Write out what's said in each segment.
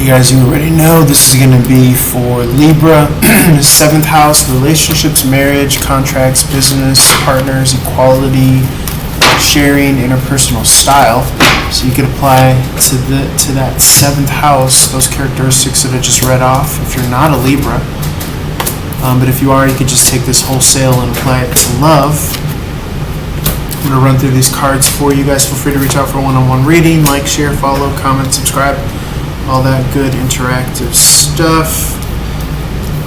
You guys, you already know this is going to be for Libra, 7th house, relationships, marriage, contracts, business, partners, equality, sharing, interpersonal style. So you could apply to that 7th house those characteristics that I just read off if you're not a Libra. But if you are, you could just take this wholesale and apply it to love. I'm going to run through these cards for you guys. Feel free to reach out for a one-on-one reading. Like, share, follow, comment, subscribe. All that good interactive stuff.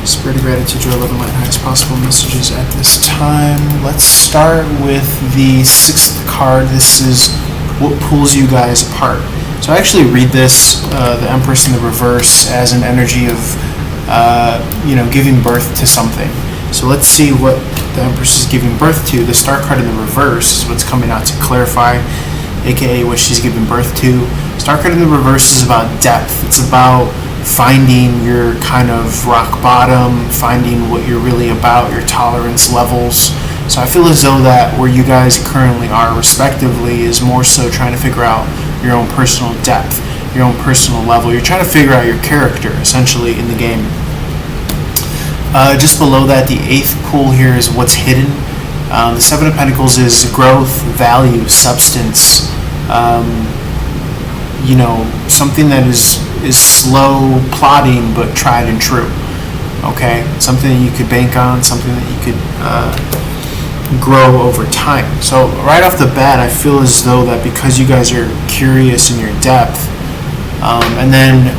Spirit of gratitude, joy, love, and light, highest possible messages at this time. Let's start with the 6th card. This is what pulls you guys apart. So I actually read this, the Empress in the reverse, as an energy of, giving birth to something. So let's see what the Empress is giving birth to. The Star card in the reverse is what's coming out to clarify, aka what she's giving birth to. Star card in the reverse is about depth. It's about finding your kind of rock bottom, finding what you're really about, your tolerance levels. So I feel as though that where you guys currently are respectively is more so trying to figure out your own personal depth, your own personal level. You're trying to figure out your character essentially in the game. Just below that, the 8th pool here is what's hidden. The 7 of Pentacles is growth, value, substance. Something that is slow plodding but tried and true. Okay, something that you could bank on, something that you could grow over time. So right off the bat, I feel as though that because you guys are curious in your depth, and then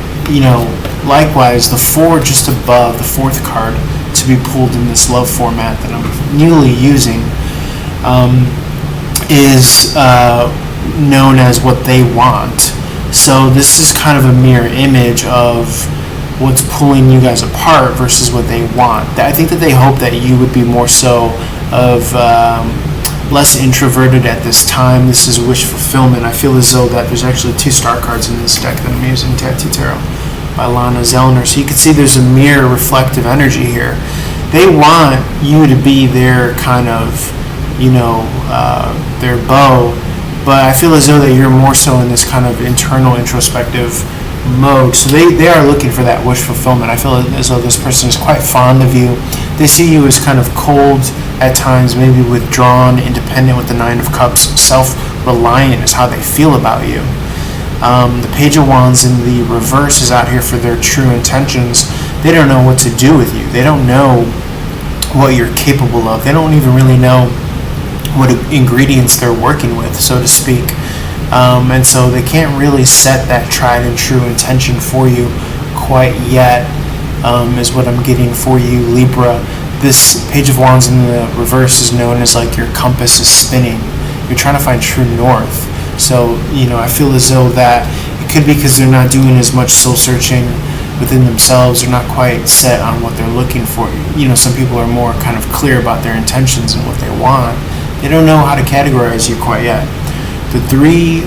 likewise the 4 just above, the 4th card to be pulled in this love format that I'm newly using, is known as what they want. So this is kind of a mirror image of what's pulling you guys apart versus what they want. I think that they hope that you would be more so of less introverted at this time. This is wish fulfillment. I feel as though that there's actually 2 star cards in this deck that I'm using, Tattoo Tarot by Lana Zellner. So you can see there's a mirror reflective energy here. They want you to be their kind of, their bow. But I feel as though that you're more so in this kind of internal introspective mode. So they are looking for that wish fulfillment. I feel as though this person is quite fond of you. They see you as kind of cold at times, maybe withdrawn, independent with the 9 of Cups, self-reliant is how they feel about you. The Page of Wands in the reverse is out here for their true intentions. They don't know what to do with you. They don't know what you're capable of. They don't even really know what ingredients they're working with, so to speak. And so they can't really set that tried and true intention for you quite yet, is what I'm getting for you, Libra. This Page of Wands in the reverse is known as like your compass is spinning. You're trying to find true north. So, I feel as though that it could be because they're not doing as much soul searching within themselves. They're not quite set on what they're looking for. Some people are more kind of clear about their intentions and what they want. They don't know how to categorize you quite yet. The 3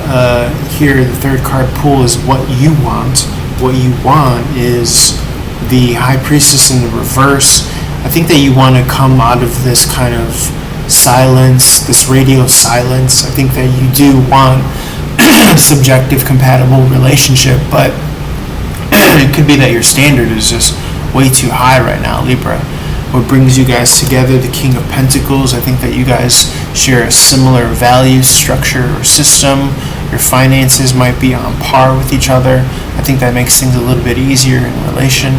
here, the 3rd card pull is what you want. What you want is the High Priestess in the reverse. I think that you want to come out of this kind of silence, this radio silence. I think that you do want a subjective, compatible relationship, but it could be that your standard is just way too high right now, Libra. What brings you guys together, the King of Pentacles. I think that you guys share a similar value structure or system. Your finances might be on par with each other. I think that makes things a little bit easier in relation.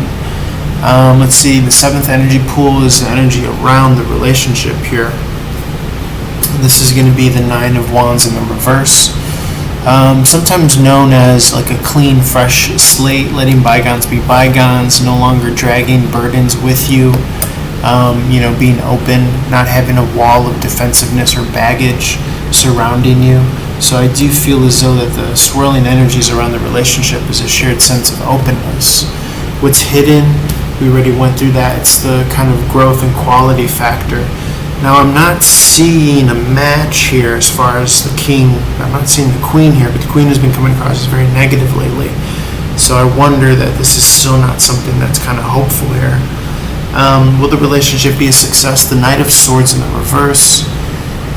Let's see, the 7th energy pool is the energy around the relationship here. This is going to be the 9 of Wands in the reverse. Sometimes known as like a clean, fresh slate, letting bygones be bygones, no longer dragging burdens with you. Being open, not having a wall of defensiveness or baggage surrounding you. So I do feel as though that the swirling energies around the relationship is a shared sense of openness. What's hidden, we already went through that. It's the kind of growth and quality factor. Now I'm not seeing a match here as far as the King. I'm not seeing the Queen here, but the Queen has been coming across as very negative lately. So I wonder that this is still not something that's kind of hopeful here. Will the relationship be a success? The Knight of Swords in the reverse.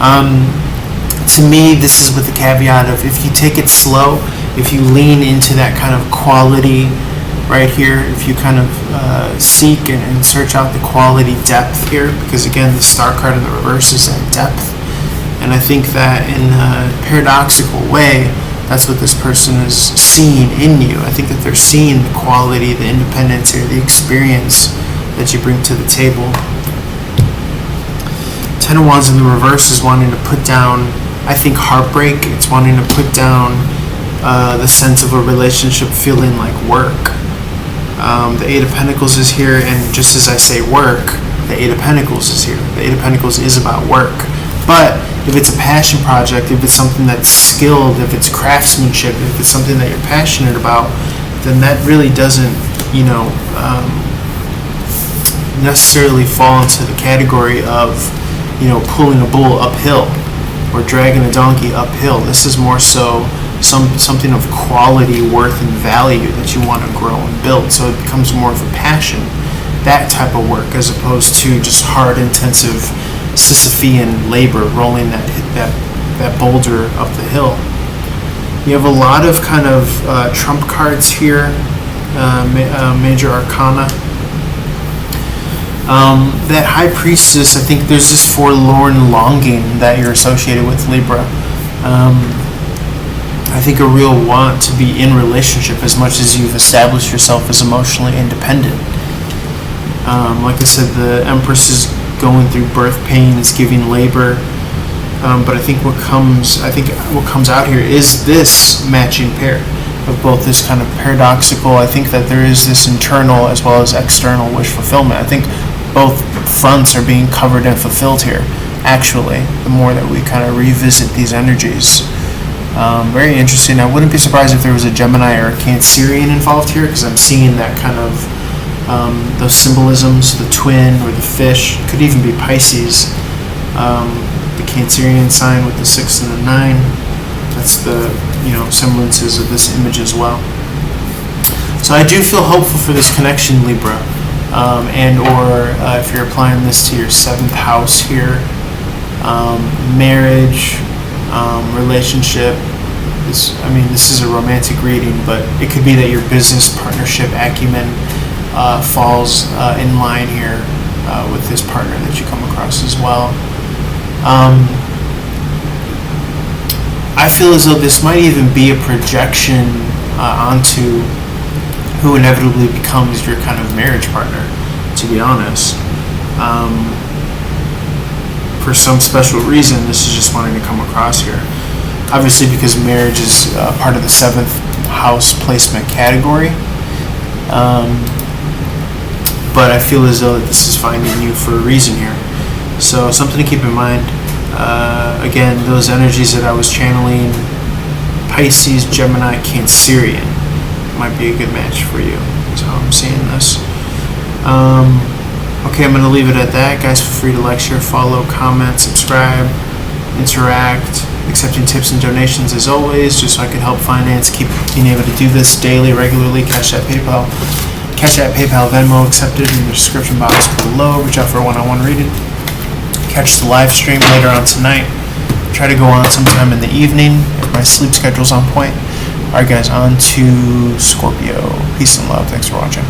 To me, this is with the caveat of if you take it slow, if you lean into that kind of quality right here, if you kind of seek and search out the quality depth here, because again, the star card in the reverse is that depth. And I think that in a paradoxical way, that's what this person is seeing in you. I think that they're seeing the quality, the independence, or the experience that you bring to the table. Ten of Wands in the reverse is wanting to put down, I think, heartbreak. It's wanting to put down the sense of a relationship feeling like work. The Eight of Pentacles is here, and just as I say work, the Eight of Pentacles is here. The Eight of Pentacles is about work. But if it's a passion project, if it's something that's skilled, if it's craftsmanship, if it's something that you're passionate about, then that really doesn't, necessarily fall into the category of, pulling a bull uphill or dragging a donkey uphill. This is more so something of quality, worth, and value that you want to grow and build. So it becomes more of a passion, that type of work, as opposed to just hard, intensive Sisyphean labor rolling that boulder up the hill. You have a lot of kind of trump cards here, major arcana. That High Priestess, I think there's this forlorn longing that you're associated with, Libra. I think a real want to be in relationship as much as you've established yourself as emotionally independent. Like I said, the Empress is going through birth pains, giving labor. But I think what comes out here is this matching pair of both this kind of paradoxical. I think that there is this internal as well as external wish fulfillment. I think both fronts are being covered and fulfilled here, actually, the more that we kind of revisit these energies. Very interesting. I wouldn't be surprised if there was a Gemini or a Cancerian involved here, because I'm seeing that kind of those symbolisms, the twin or the fish. It could even be Pisces, the Cancerian sign with the 6 and the 9. That's the semblances of this image as well. So I do feel hopeful for this connection, Libra, and or if you're applying this to your 7th house here, marriage, relationship. This is a romantic reading, but it could be that your business partnership acumen falls in line here with this partner that you come across as well. I feel as though this might even be a projection onto who inevitably becomes your kind of marriage partner, to be honest. For some special reason, this is just wanting to come across here. Obviously, because marriage is part of the 7th house placement category. But I feel as though that this is finding you for a reason here. So something to keep in mind. Again, those energies that I was channeling, Pisces, Gemini, Cancerian, might be a good match for you. That's how I'm seeing this. Okay, I'm going to leave it at that. Guys, feel free to like, share, follow, comment, subscribe, interact, accepting tips and donations as always, just so I can help finance, keep being able to do this daily, regularly. Cash App, PayPal, Venmo accepted in the description box below. Reach out for a one-on-one reading. Catch the live stream later on tonight. Try to go on sometime in the evening if my sleep schedule's on point. Alright guys, on to Scorpio. Peace and love. Thanks for watching.